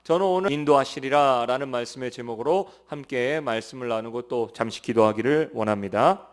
저는 오늘 인도하시리라 라는 말씀의 제목으로 함께 말씀을 나누고 또 잠시 기도하기를 원합니다.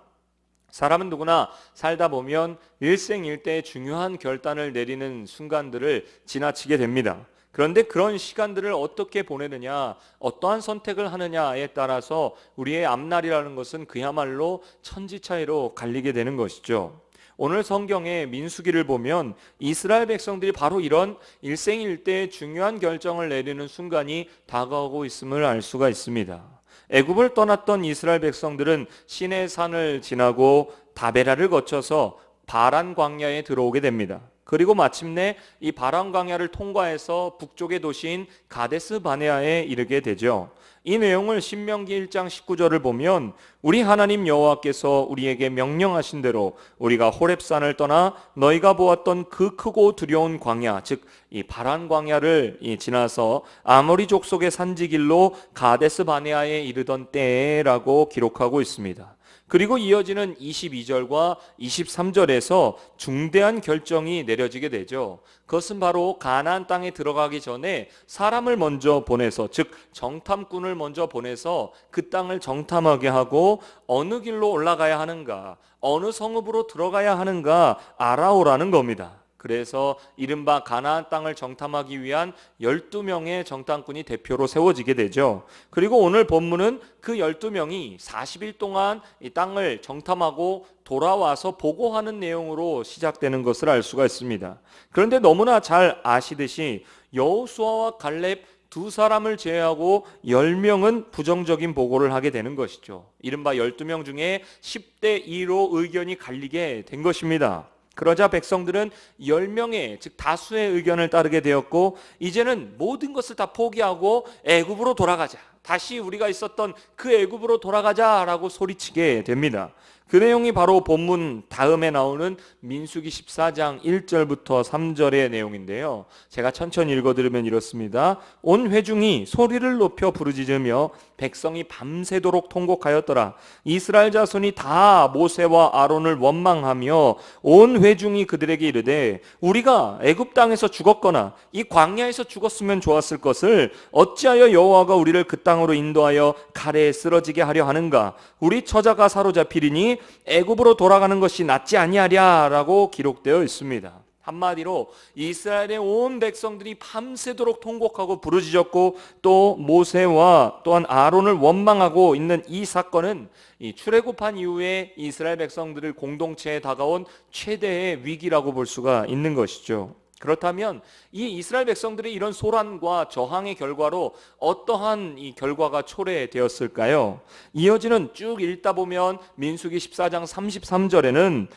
사람은 누구나 살다 보면 일생일대의 중요한 결단을 내리는 순간들을 지나치게 됩니다. 그런데 그런 시간들을 어떻게 보내느냐, 어떠한 선택을 하느냐에 따라서 우리의 앞날이라는 것은 그야말로 천지 차이로 갈리게 되는 것이죠. 오늘 성경의 민수기를 보면 이스라엘 백성들이 바로 이런 일생일대의 중요한 결정을 내리는 순간이 다가오고 있음을 알 수가 있습니다. 애굽을 떠났던 이스라엘 백성들은 시내산을 지나고 다베라를 거쳐서 바란 광야에 들어오게 됩니다. 그리고 마침내 이 바란 광야를 통과해서 북쪽의 도시인 가데스 바네아에 이르게 되죠. 이 내용을 신명기 1장 19절을 보면 우리 하나님 여호와께서 우리에게 명령하신 대로 우리가 호렙산을 떠나 너희가 보았던 그 크고 두려운 광야, 즉 이 바란 광야를 지나서 아모리 족속의 산지길로 가데스 바네아에 이르던 때라고 기록하고 있습니다. 그리고 이어지는 22절과 23절에서 중대한 결정이 내려지게 되죠. 그것은 바로 가나안 땅에 들어가기 전에 사람을 먼저 보내서, 즉 정탐꾼을 먼저 보내서 그 땅을 정탐하게 하고 어느 길로 올라가야 하는가, 어느 성읍으로 들어가야 하는가 알아오라는 겁니다. 그래서 이른바 가나안 땅을 정탐하기 위한 12명의 정탐꾼이 대표로 세워지게 되죠. 그리고 오늘 본문은 그 12명이 40일 동안 이 땅을 정탐하고 돌아와서 보고하는 내용으로 시작되는 것을 알 수가 있습니다. 그런데 너무나 잘 아시듯이 여호수아와 갈렙 두 사람을 제외하고 10명은 부정적인 보고를 하게 되는 것이죠. 이른바 12명 중에 10대 2로 의견이 갈리게 된 것입니다. 그러자 백성들은 10명의 즉 다수의 의견을 따르게 되었고 이제는 모든 것을 다 포기하고 애굽으로 돌아가자, 다시 우리가 있었던 그 애굽으로 돌아가자라고 소리치게 됩니다. 그 내용이 바로 본문 다음에 나오는 민수기 14장 1절부터 3절의 내용인데요. 제가 천천히 읽어드리면 이렇습니다. 온 회중이 소리를 높여 부르짖으며 백성이 밤새도록 통곡하였더라. 이스라엘 자손이 다 모세와 아론을 원망하며 온 회중이 그들에게 이르되 우리가 애굽 땅에서 죽었거나 이 광야에서 죽었으면 좋았을 것을 어찌하여 여호와가 우리를 그 땅으로 인도하여 칼에 쓰러지게 하려 하는가? 우리 처자가 사로잡히리니 애굽으로 돌아가는 것이 낫지 아니하랴라고 기록되어 있습니다. 한마디로 이스라엘의 온 백성들이 밤새도록 통곡하고 부르짖었고 또 모세와 또한 아론을 원망하고 있는 이 사건은 이 출애굽한 이후에 이스라엘 백성들을 공동체에 다가온 최대의 위기라고 볼 수가 있는 것이죠. 그렇다면 이 이스라엘 백성들의 이런 소란과 저항의 결과로 어떠한 이 결과가 초래되었을까요? 이어지는 쭉 읽다 보면 민수기 14장 33절에는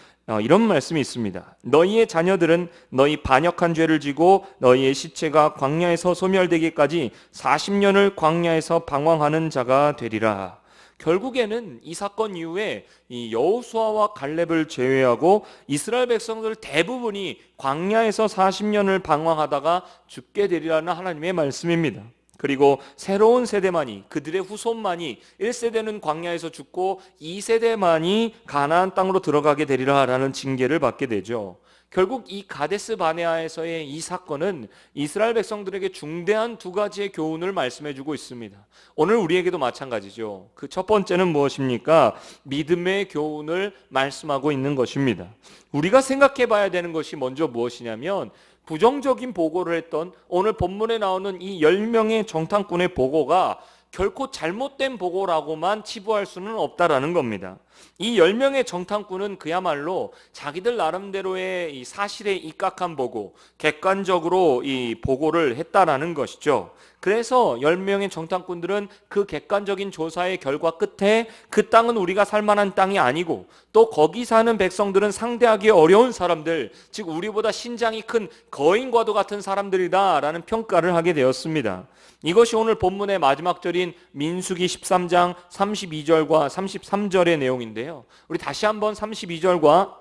이런 말씀이 있습니다. 너희의 자녀들은 너희 반역한 죄를 지고 너희의 시체가 광야에서 소멸되기까지 40년을 광야에서 방황하는 자가 되리라. 결국에는 이 사건 이후에 이 여호수아와 갈렙을 제외하고 이스라엘 백성들 대부분이 광야에서 40년을 방황하다가 죽게 되리라는 하나님의 말씀입니다. 그리고 새로운 세대만이, 그들의 후손만이 1세대는 광야에서 죽고 2세대만이 가나안 땅으로 들어가게 되리라라는 징계를 받게 되죠. 결국 이 가데스 바네아에서의 이 사건은 이스라엘 백성들에게 중대한 두 가지의 교훈을 말씀해주고 있습니다. 오늘 우리에게도 마찬가지죠. 그 첫 번째는 무엇입니까? 믿음의 교훈을 말씀하고 있는 것입니다. 우리가 생각해 봐야 되는 것이 먼저 무엇이냐면 부정적인 보고를 했던 오늘 본문에 나오는 이 10명의 정탐꾼의 보고가 결코 잘못된 보고라고만 치부할 수는 없다라는 겁니다. 이 10명의 정탐꾼은 그야말로 자기들 나름대로의 이 사실에 입각한 보고, 객관적으로 이 보고를 했다라는 것이죠. 그래서 10명의 정탐꾼들은 그 객관적인 조사의 결과 끝에 그 땅은 우리가 살만한 땅이 아니고 또 거기 사는 백성들은 상대하기 어려운 사람들, 즉 우리보다 신장이 큰 거인과도 같은 사람들이다라는 평가를 하게 되었습니다. 이것이 오늘 본문의 마지막 절인 민수기 13장 32절과 33절의 내용인데요. 우리 다시 한번 32절과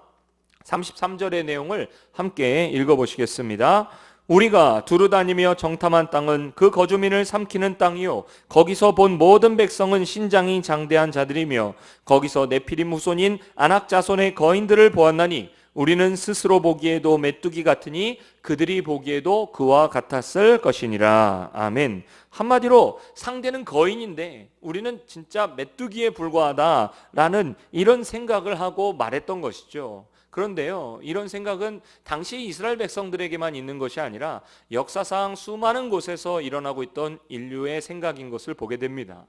33절의 내용을 함께 읽어보시겠습니다. 우리가 두루다니며 정탐한 땅은 그 거주민을 삼키는 땅이요 거기서 본 모든 백성은 신장이 장대한 자들이며 거기서 네피림 후손인 아낙 자손의 거인들을 보았나니 우리는 스스로 보기에도 메뚜기 같으니 그들이 보기에도 그와 같았을 것이니라. 아멘. 한마디로 상대는 거인인데 우리는 진짜 메뚜기에 불과하다라는 이런 생각을 하고 말했던 것이죠. 그런데요, 이런 생각은 당시 이스라엘 백성들에게만 있는 것이 아니라 역사상 수많은 곳에서 일어나고 있던 인류의 생각인 것을 보게 됩니다.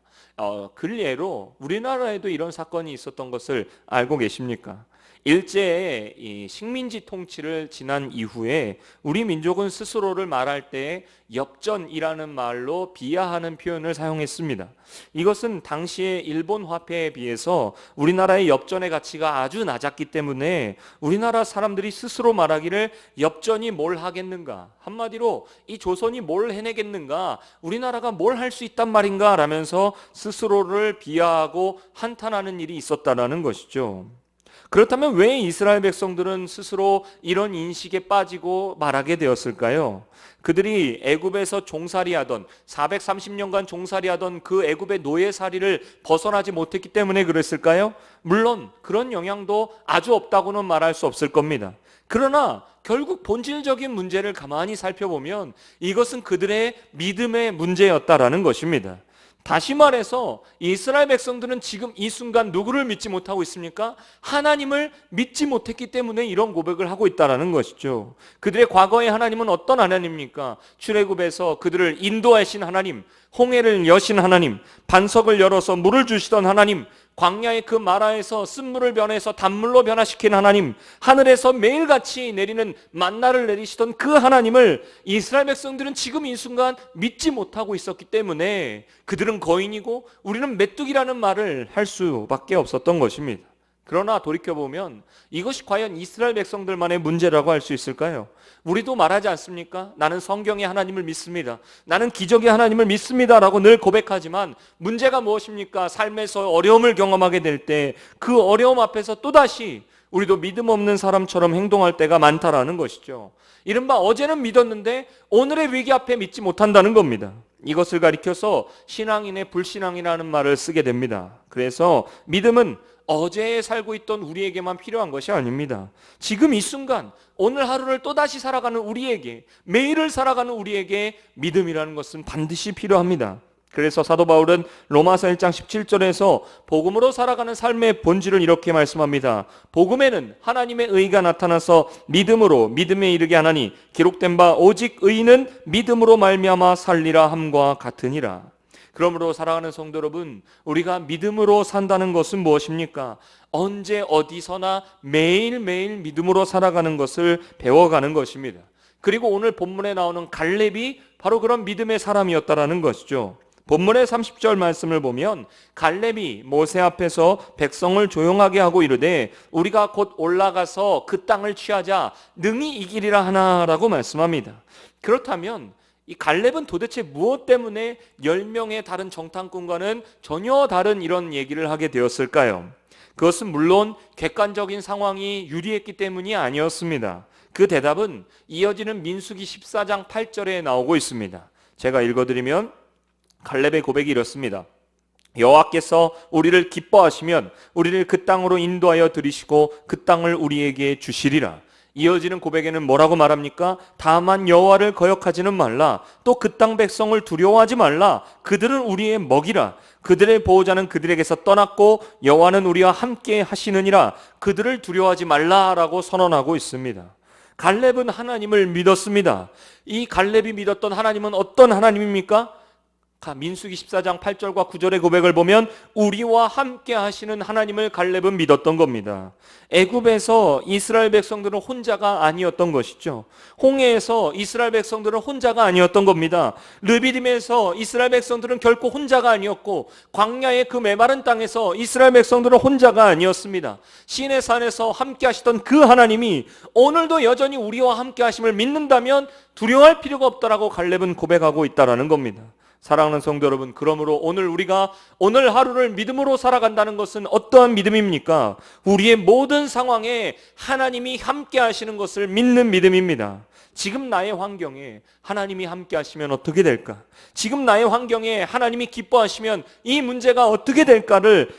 근례로 우리나라에도 이런 사건이 있었던 것을 알고 계십니까? 일제의 이 식민지 통치를 지난 이후에 우리 민족은 스스로를 말할 때 엽전이라는 말로 비하하는 표현을 사용했습니다. 이것은 당시의 일본 화폐에 비해서 우리나라의 엽전의 가치가 아주 낮았기 때문에 우리나라 사람들이 스스로 말하기를 엽전이 뭘 하겠는가, 한마디로 이 조선이 뭘 해내겠는가, 우리나라가 뭘 할 수 있단 말인가 라면서 스스로를 비하하고 한탄하는 일이 있었다라는 것이죠. 그렇다면 왜 이스라엘 백성들은 스스로 이런 인식에 빠지고 말하게 되었을까요? 그들이 애굽에서 종살이하던 430년간 종살이하던 그 애굽의 노예살이를 벗어나지 못했기 때문에 그랬을까요? 물론 그런 영향도 아주 없다고는 말할 수 없을 겁니다. 그러나 결국 본질적인 문제를 가만히 살펴보면 이것은 그들의 믿음의 문제였다라는 것입니다. 다시 말해서 이스라엘 백성들은 지금 이 순간 누구를 믿지 못하고 있습니까? 하나님을 믿지 못했기 때문에 이런 고백을 하고 있다는 것이죠. 그들의 과거의 하나님은 어떤 하나님입니까? 출애굽에서 그들을 인도하신 하나님, 홍해를 여신 하나님, 반석을 열어서 물을 주시던 하나님, 광야의 그 마라에서 쓴물을 변해서 단물로 변화시킨 하나님, 하늘에서 매일같이 내리는 만나를 내리시던 그 하나님을 이스라엘 백성들은 지금 이 순간 믿지 못하고 있었기 때문에 그들은 거인이고 우리는 메뚜기라는 말을 할 수밖에 없었던 것입니다. 그러나 돌이켜보면 이것이 과연 이스라엘 백성들만의 문제라고 할 수 있을까요? 우리도 말하지 않습니까? 나는 성경의 하나님을 믿습니다. 나는 기적의 하나님을 믿습니다 라고 늘 고백하지만 문제가 무엇입니까? 삶에서 어려움을 경험하게 될 때 그 어려움 앞에서 또다시 우리도 믿음 없는 사람처럼 행동할 때가 많다라는 것이죠. 이른바 어제는 믿었는데 오늘의 위기 앞에 믿지 못한다는 겁니다. 이것을 가리켜서 신앙인의 불신앙이라는 말을 쓰게 됩니다. 그래서 믿음은 어제에 살고 있던 우리에게만 필요한 것이 아닙니다. 지금 이 순간 오늘 하루를 또다시 살아가는 우리에게, 매일을 살아가는 우리에게 믿음이라는 것은 반드시 필요합니다. 그래서 사도 바울은 로마서 1장 17절에서 복음으로 살아가는 삶의 본질을 이렇게 말씀합니다. 복음에는 하나님의 의가 나타나서 믿음으로 믿음에 이르게 하나니 기록된 바 오직 의인은 믿음으로 말미암아 살리라 함과 같으니라. 그러므로 사랑하는 성도 여러분, 우리가 믿음으로 산다는 것은 무엇입니까? 언제 어디서나 매일매일 믿음으로 살아가는 것을 배워가는 것입니다. 그리고 오늘 본문에 나오는 갈렙이 바로 그런 믿음의 사람이었다라는 것이죠. 본문의 30절 말씀을 보면 갈렙이 모세 앞에서 백성을 조용하게 하고 이르되 우리가 곧 올라가서 그 땅을 취하자 능히 이기리라 하나라고 말씀합니다. 그렇다면 이 갈렙은 도대체 무엇 때문에 10명의 다른 정탐꾼과는 전혀 다른 이런 얘기를 하게 되었을까요? 그것은 물론 객관적인 상황이 유리했기 때문이 아니었습니다. 그 대답은 이어지는 민수기 14장 8절에 나오고 있습니다. 제가 읽어드리면 갈렙의 고백이 이렇습니다. 여호와께서 우리를 기뻐하시면 우리를 그 땅으로 인도하여 들이시고 그 땅을 우리에게 주시리라. 이어지는 고백에는 뭐라고 말합니까? 다만 여호와를 거역하지는 말라. 또 그 땅 백성을 두려워하지 말라. 그들은 우리의 먹이라. 그들의 보호자는 그들에게서 떠났고 여호와는 우리와 함께 하시느니라. 그들을 두려워하지 말라라고 선언하고 있습니다. 갈렙은 하나님을 믿었습니다. 이 갈렙이 믿었던 하나님은 어떤 하나님입니까? 민수기 14장 8절과 9절의 고백을 보면 우리와 함께 하시는 하나님을 갈렙은 믿었던 겁니다. 애굽에서 이스라엘 백성들은 혼자가 아니었던 것이죠. 홍해에서 이스라엘 백성들은 혼자가 아니었던 겁니다. 르비딤에서 이스라엘 백성들은 결코 혼자가 아니었고 광야의 그 메마른 땅에서 이스라엘 백성들은 혼자가 아니었습니다. 시내 산에서 함께 하시던 그 하나님이 오늘도 여전히 우리와 함께 하심을 믿는다면 두려워할 필요가 없다라고 갈렙은 고백하고 있다라는 겁니다. 사랑하는 성도 여러분, 그러므로 우리가 오늘 하루를 믿음으로 살아간다는 것은 어떠한 믿음입니까? 우리의 모든 상황에 하나님이 함께 하시는 것을 믿는 믿음입니다. 지금 나의 환경에 하나님이 함께 하시면 어떻게 될까? 지금 나의 환경에 하나님이 기뻐하시면 이 문제가 어떻게 될까를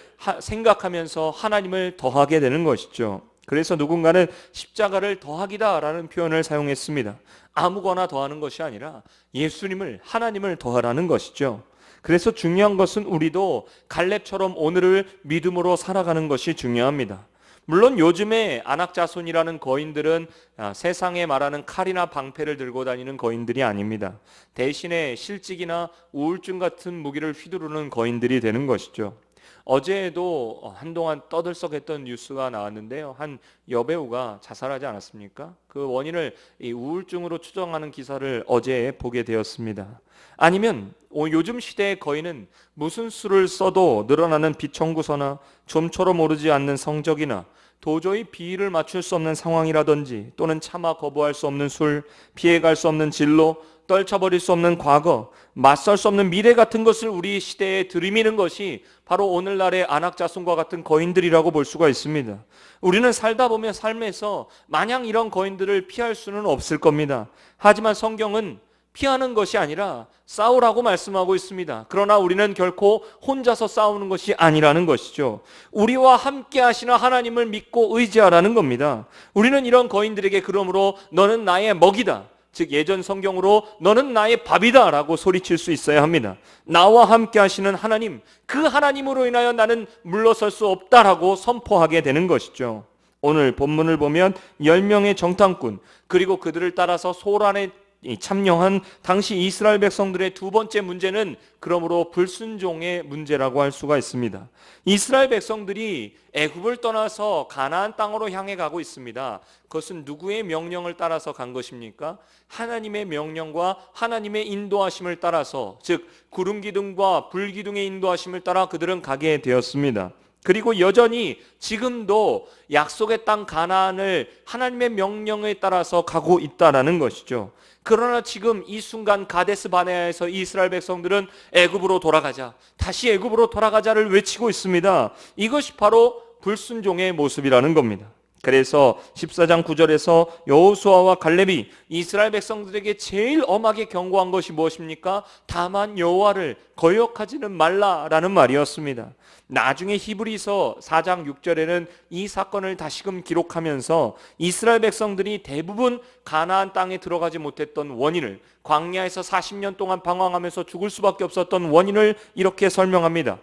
생각하면서 하나님을 더하게 되는 것이죠. 그래서 누군가는 십자가를 더하기다라는 표현을 사용했습니다. 아무거나 더하는 것이 아니라 예수님을, 하나님을 더하라는 것이죠. 그래서 중요한 것은 우리도 갈렙처럼 오늘을 믿음으로 살아가는 것이 중요합니다. 물론 요즘에 안악자손이라는 거인들은 세상에 말하는 칼이나 방패를 들고 다니는 거인들이 아닙니다. 대신에 실직이나 우울증 같은 무기를 휘두르는 거인들이 되는 것이죠. 어제에도 한동안 떠들썩했던 뉴스가 나왔는데요. 한 여배우가 자살하지 않았습니까? 그 원인을 이 우울증으로 추정하는 기사를 어제 보게 되었습니다. 아니면 요즘 시대의 거인은 무슨 수를 써도 늘어나는 비청구서나 좀처럼 오르지 않는 성적이나 도저히 비위를 맞출 수 없는 상황이라든지 또는 차마 거부할 수 없는 술, 피해갈 수 없는 진로, 떨쳐버릴 수 없는 과거, 맞설 수 없는 미래 같은 것을 우리 시대에 들이미는 것이 바로 오늘날의 안악자손과 같은 거인들이라고 볼 수가 있습니다. 우리는 살다 보면 삶에서 마냥 이런 거인들을 피할 수는 없을 겁니다. 하지만 성경은 피하는 것이 아니라 싸우라고 말씀하고 있습니다. 그러나 우리는 결코 혼자서 싸우는 것이 아니라는 것이죠. 우리와 함께 하시는 하나님을 믿고 의지하라는 겁니다. 우리는 이런 거인들에게 그러므로 너는 나의 먹이다, 즉 예전 성경으로 너는 나의 밥이다 라고 소리칠 수 있어야 합니다. 나와 함께 하시는 하나님, 그 하나님으로 인하여 나는 물러설 수 없다라고 선포하게 되는 것이죠. 오늘 본문을 보면 10명의 정탐꾼 그리고 그들을 따라서 소란에 참여한 당시 이스라엘 백성들의 두 번째 문제는 그러므로 불순종의 문제라고 할 수가 있습니다. 이스라엘 백성들이 애굽을 떠나서 가나안 땅으로 향해 가고 있습니다. 그것은 누구의 명령을 따라서 간 것입니까? 하나님의 명령과 하나님의 인도하심을 따라서, 즉 구름 기둥과 불 기둥의 인도하심을 따라 그들은 가게 되었습니다. 그리고 여전히 지금도 약속의 땅 가나안을 하나님의 명령에 따라서 가고 있다라는 것이죠. 그러나 지금 이 순간 가데스 바네아에서 이스라엘 백성들은 애굽으로 돌아가자, 다시 애굽으로 돌아가자를 외치고 있습니다. 이것이 바로 불순종의 모습이라는 겁니다. 그래서 14장 9절에서 여호수아와 갈렙이 이스라엘 백성들에게 제일 엄하게 경고한 것이 무엇입니까? 다만 여호와를 거역하지는 말라라는 말이었습니다. 나중에 히브리서 4장 6절에는 이 사건을 다시금 기록하면서 이스라엘 백성들이 대부분 가나안 땅에 들어가지 못했던 원인을, 광야에서 40년 동안 방황하면서 죽을 수밖에 없었던 원인을 이렇게 설명합니다.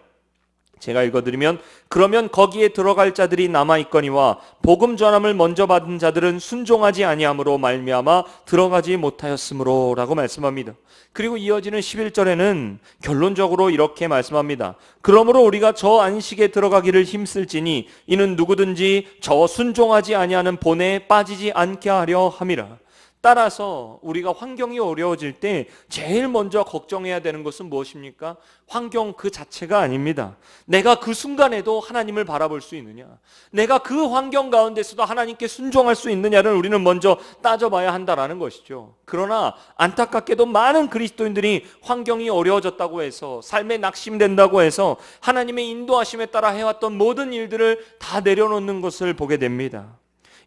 제가 읽어드리면, 그러면 거기에 들어갈 자들이 남아있거니와 복음 전함을 먼저 받은 자들은 순종하지 아니함으로 말미암아 들어가지 못하였으므로 라고 말씀합니다. 그리고 이어지는 11절에는 결론적으로 이렇게 말씀합니다. 그러므로 우리가 저 안식에 들어가기를 힘쓸지니 이는 누구든지 저 순종하지 아니하는 본에 빠지지 않게 하려 함이라. 따라서 우리가 환경이 어려워질 때 제일 먼저 걱정해야 되는 것은 무엇입니까? 환경 그 자체가 아닙니다. 내가 그 순간에도 하나님을 바라볼 수 있느냐, 내가 그 환경 가운데서도 하나님께 순종할 수 있느냐를 우리는 먼저 따져봐야 한다라는 것이죠. 그러나 안타깝게도 많은 그리스도인들이 환경이 어려워졌다고 해서, 삶에 낙심된다고 해서 하나님의 인도하심에 따라 해왔던 모든 일들을 다 내려놓는 것을 보게 됩니다.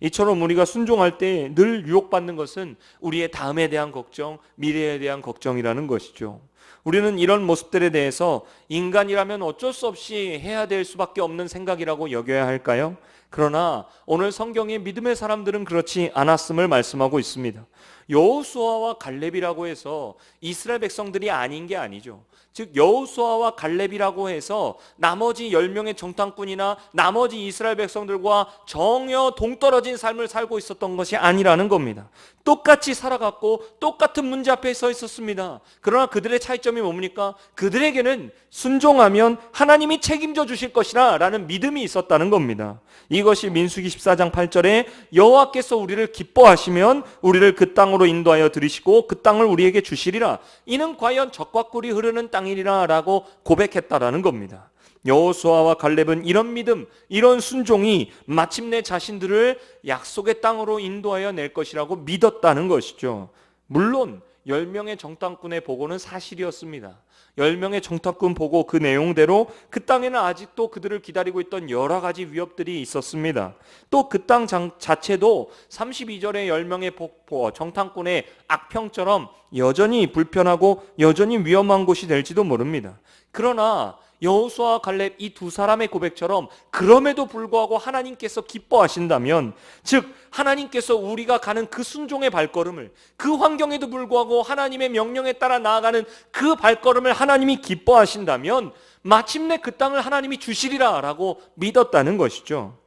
이처럼 우리가 순종할 때 늘 유혹받는 것은 우리의 다음에 대한 걱정, 미래에 대한 걱정이라는 것이죠. 우리는 이런 모습들에 대해서 인간이라면 어쩔 수 없이 해야 될 수밖에 없는 생각이라고 여겨야 할까요? 그러나 오늘 성경의 믿음의 사람들은 그렇지 않았음을 말씀하고 있습니다. 여호수아와 갈렙이라고 해서 이스라엘 백성들이 아닌 게 아니죠. 즉 여호수아와 갈렙이라고 해서 나머지 10명의 정탐꾼이나 나머지 이스라엘 백성들과 전혀 동떨어진 삶을 살고 있었던 것이 아니라는 겁니다. 똑같이 살아갔고 똑같은 문제 앞에 서 있었습니다. 그러나 그들의 차이점이 뭡니까? 그들에게는 순종하면 하나님이 책임져 주실 것이라 라는 믿음이 있었다는 겁니다. 이것이 민수기 14장 8절에 여호와께서 우리를 기뻐하시면 우리를 그 땅으로 인도하여 들이시고 그 땅을 우리에게 주시리라. 이는 과연 젖과 꿀이 흐르는 땅이리라 라고 고백했다라는 겁니다. 여호수아와 갈렙은 이런 믿음, 이런 순종이 마침내 자신들을 약속의 땅으로 인도하여 낼 것이라고 믿었다는 것이죠. 물론 10명의 정탐꾼의 보고는 사실이었습니다. 10명의 정탐꾼 보고 그 내용대로 그 땅에는 아직도 그들을 기다리고 있던 여러 가지 위협들이 있었습니다. 또 그 땅 자체도 32절의 10명의 정탐꾼의 악평처럼 여전히 불편하고 여전히 위험한 곳이 될지도 모릅니다. 그러나 여호수아와 갈렙 이 두 사람의 고백처럼 그럼에도 불구하고 하나님께서 기뻐하신다면, 즉 하나님께서 우리가 가는 그 순종의 발걸음을, 그 환경에도 불구하고 하나님의 명령에 따라 나아가는 그 발걸음을 하나님이 기뻐하신다면 마침내 그 땅을 하나님이 주시리라 라고 믿었다는 것이죠.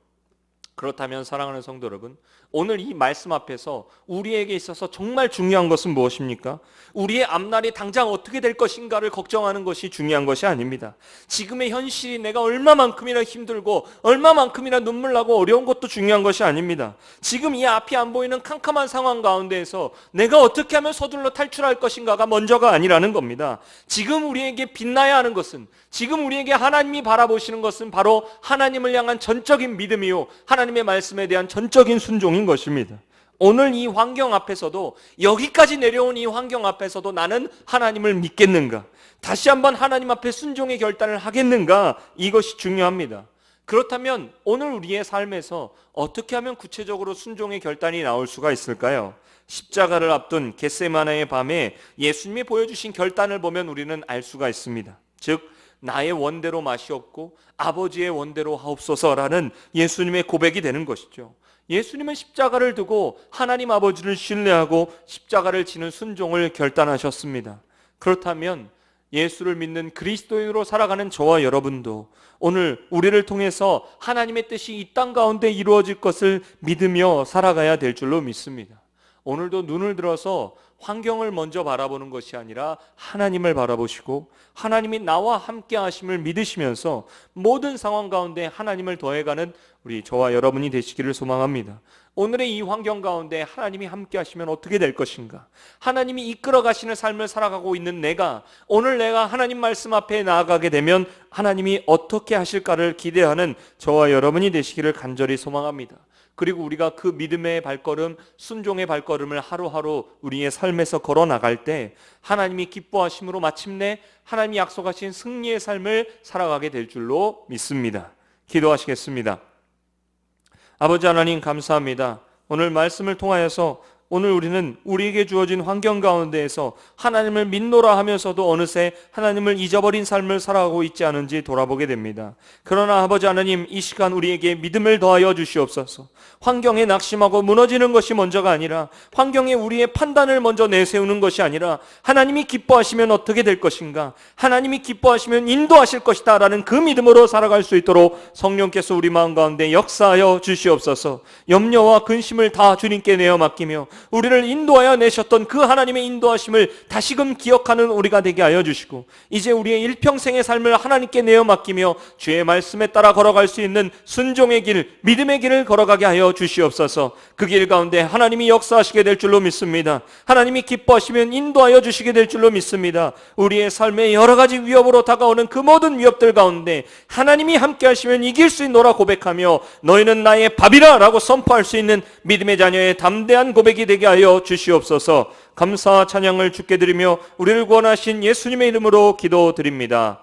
그렇다면 사랑하는 성도 여러분, 오늘 이 말씀 앞에서 우리에게 있어서 정말 중요한 것은 무엇입니까? 우리의 앞날이 당장 어떻게 될 것인가를 걱정하는 것이 중요한 것이 아닙니다. 지금의 현실이 내가 얼마만큼이나 힘들고 얼마만큼이나 눈물 나고 어려운 것도 중요한 것이 아닙니다. 지금 이 앞이 안 보이는 캄캄한 상황 가운데에서 내가 어떻게 하면 서둘러 탈출할 것인가가 먼저가 아니라는 겁니다. 지금 우리에게 빛나야 하는 것은, 지금 우리에게 하나님이 바라보시는 것은 바로 하나님을 향한 전적인 믿음이요, 하나님의 말씀에 대한 전적인 순종인 것입니다. 오늘 이 환경 앞에서도, 여기까지 내려온 이 환경 앞에서도 나는 하나님을 믿겠는가? 다시 한번 하나님 앞에 순종의 결단을 하겠는가? 이것이 중요합니다. 그렇다면 오늘 우리의 삶에서 어떻게 하면 구체적으로 순종의 결단이 나올 수가 있을까요? 십자가를 앞둔 겟세마네의 밤에 예수님이 보여주신 결단을 보면 우리는 알 수가 있습니다. 즉 나의 원대로 마시옵고 아버지의 원대로 하옵소서라는 예수님의 고백이 되는 것이죠. 예수님은 십자가를 두고 하나님 아버지를 신뢰하고 십자가를 지는 순종을 결단하셨습니다. 그렇다면 예수를 믿는 그리스도인으로 살아가는 저와 여러분도 오늘 우리를 통해서 하나님의 뜻이 이 땅 가운데 이루어질 것을 믿으며 살아가야 될 줄로 믿습니다. 오늘도 눈을 들어서 환경을 먼저 바라보는 것이 아니라 하나님을 바라보시고 하나님이 나와 함께 하심을 믿으시면서 모든 상황 가운데 하나님을 더해가는 우리 저와 여러분이 되시기를 소망합니다. 오늘의 이 환경 가운데 하나님이 함께 하시면 어떻게 될 것인가? 하나님이 이끌어 가시는 삶을 살아가고 있는 내가, 오늘 내가 하나님 말씀 앞에 나아가게 되면 하나님이 어떻게 하실까를 기대하는 저와 여러분이 되시기를 간절히 소망합니다. 그리고 우리가 그 믿음의 발걸음, 순종의 발걸음을 하루하루 우리의 삶에서 걸어 나갈 때 하나님이 기뻐하심으로 마침내 하나님이 약속하신 승리의 삶을 살아가게 될 줄로 믿습니다. 기도하시겠습니다. 아버지 하나님 감사합니다. 오늘 말씀을 통하여서 오늘 우리는 우리에게 주어진 환경 가운데에서 하나님을 믿노라 하면서도 어느새 하나님을 잊어버린 삶을 살아가고 있지 않은지 돌아보게 됩니다. 그러나 아버지 하나님, 이 시간 우리에게 믿음을 더하여 주시옵소서. 환경에 낙심하고 무너지는 것이 먼저가 아니라, 환경에 우리의 판단을 먼저 내세우는 것이 아니라 하나님이 기뻐하시면 어떻게 될 것인가, 하나님이 기뻐하시면 인도하실 것이다 라는 그 믿음으로 살아갈 수 있도록 성령께서 우리 마음 가운데 역사하여 주시옵소서. 염려와 근심을 다 주님께 내어 맡기며 우리를 인도하여 내셨던 그 하나님의 인도하심을 다시금 기억하는 우리가 되게 하여 주시고, 이제 우리의 일평생의 삶을 하나님께 내어 맡기며 주의 말씀에 따라 걸어갈 수 있는 순종의 길, 믿음의 길을 걸어가게 하여 주시옵소서. 그 길 가운데 하나님이 역사하시게 될 줄로 믿습니다. 하나님이 기뻐하시면 인도하여 주시게 될 줄로 믿습니다. 우리의 삶에 여러 가지 위협으로 다가오는 그 모든 위협들 가운데 하나님이 함께 하시면 이길 수 있노라 고백하며 너희는 나의 밥이라 라고 선포할 수 있는 믿음의 자녀의 담대한 고백이 되게 하여 주시옵소서. 감사 찬양을 주께 드리며 우리를 구원하신 예수님의 이름으로 기도드립니다.